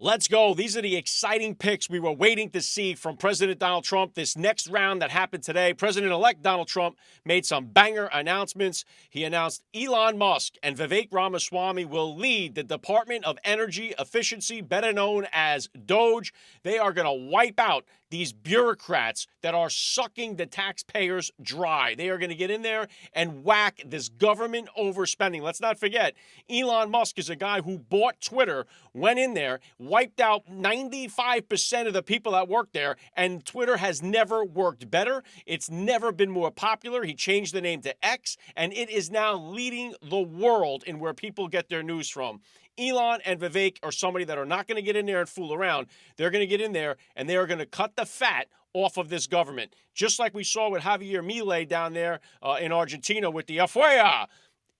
Let's go. These are the exciting picks we were waiting to see from President Donald Trump. This next round that happened today, President-elect Donald Trump made some banger announcements. He announced Elon Musk and Vivek Ramaswamy will lead the Department of Energy Efficiency, better known as DOGE. They are going to wipe out these bureaucrats that are sucking the taxpayers dry. They are going to get in there and whack this government overspending. Let's not forget, Elon Musk is a guy who bought Twitter, went in there, wiped out 95% of the people that work there, and Twitter has never worked better. It's never been more popular. He changed the name to X, and it is now leading the world in where people get their news from. Elon and Vivek are somebody that are not going to get in there and fool around. They're going to get in there, and they are going to cut the fat off of this government, just like we saw with Javier Milei down there in Argentina with the Afuera.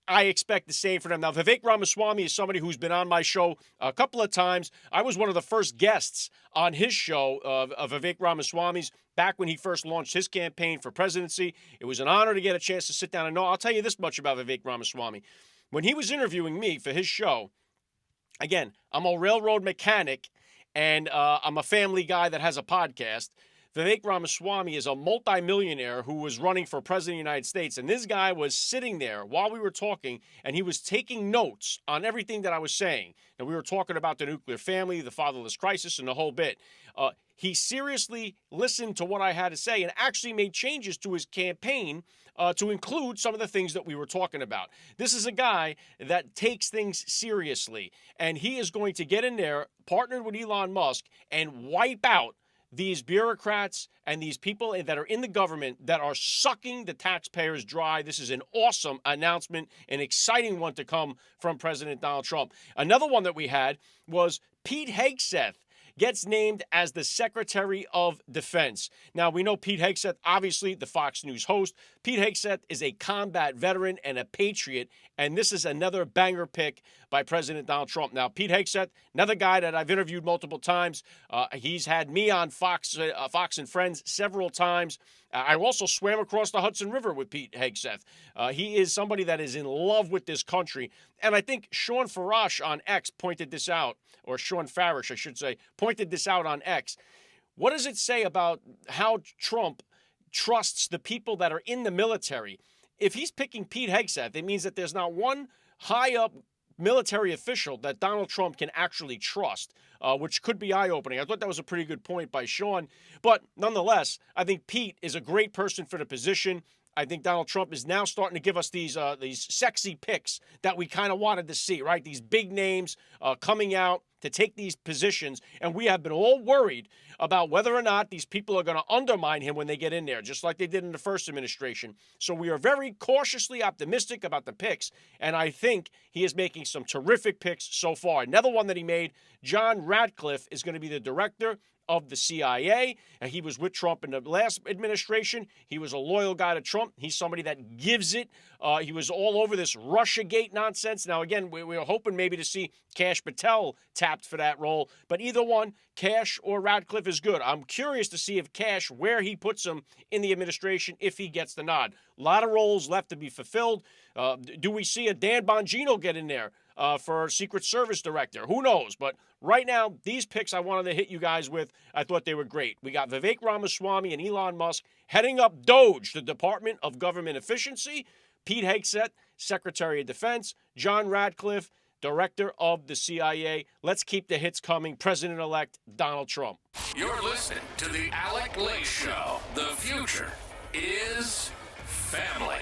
I expect the same for them. Now, Vivek Ramaswamy is somebody who's been on my show a couple of times. I was one of the first guests on his show of Vivek Ramaswamy's back when he first launched his campaign for presidency. It was an honor to get a chance to sit down and know. I'll tell you this much about Vivek Ramaswamy. When he was interviewing me for his show, again, I'm a railroad mechanic, and I'm a family guy that has a podcast. Vivek Ramaswamy is a multimillionaire who was running for president of the United States, and this guy was sitting there while we were talking, and he was taking notes on everything that I was saying. Now, we were talking about the nuclear family, the fatherless crisis, and the whole bit. He seriously listened to what I had to say and actually made changes to his campaign to include some of the things that we were talking about. This is a guy that takes things seriously, and he is going to get in there, partnered with Elon Musk, and wipe out these bureaucrats and these people that are in the government that are sucking the taxpayers dry. This is an awesome announcement, an exciting one to come from President Donald Trump. Another one that we had was Pete Hegseth gets named as the Secretary of Defense. Now, we know Pete Hegseth, obviously the Fox News host. Pete Hegseth is a combat veteran and a patriot, and this is another banger pick by President Donald Trump. Now, Pete Hegseth, another guy that I've interviewed multiple times. He's had me on Fox and Friends several times. I also swam across the Hudson River with Pete Hegseth. He is somebody that is in love with this country. And I think Sean Farash on X pointed this out, or Sean Farish, I should say, pointed this out on X. What does it say about how Trump trusts the people that are in the military? If he's picking Pete Hegseth, it means that there's not one high-up military official that Donald Trump can actually trust, which could be eye-opening. I thought that was a pretty good point by Sean. But nonetheless, I think Pete is a great person for the position. I think Donald Trump is now starting to give us these sexy picks that we kind of wanted to see, right? These big names coming out to take these positions, and we have been all worried about whether or not these people are going to undermine him when they get in there, just like they did in the first administration. So we are very cautiously optimistic about the picks, and I think he is making some terrific picks so far. Another one that he made, John Ratcliffe is going to be the director of the CIA. He was with Trump in the last administration. He was a loyal guy to Trump. He's somebody that gives it. He was all over this Russiagate nonsense. Now, again, we were hoping maybe to see Kash Patel tapped for that role, but either one, Kash or Ratcliffe, is good. I'm curious to see if Kash, where he puts him in the administration, if he gets the nod. A lot of roles left to be fulfilled. Do we see a Dan Bongino get in there for Secret Service director? Who knows? But right now, these picks I wanted to hit you guys with, I thought they were great. We got Vivek Ramaswamy and Elon Musk heading up DOGE, the Department of Government Efficiency. Pete Hegseth, Secretary of Defense. John Ratcliffe, Director of the CIA. Let's keep the hits coming. President-elect Donald Trump. You're listening to the Alec Show. The future is family.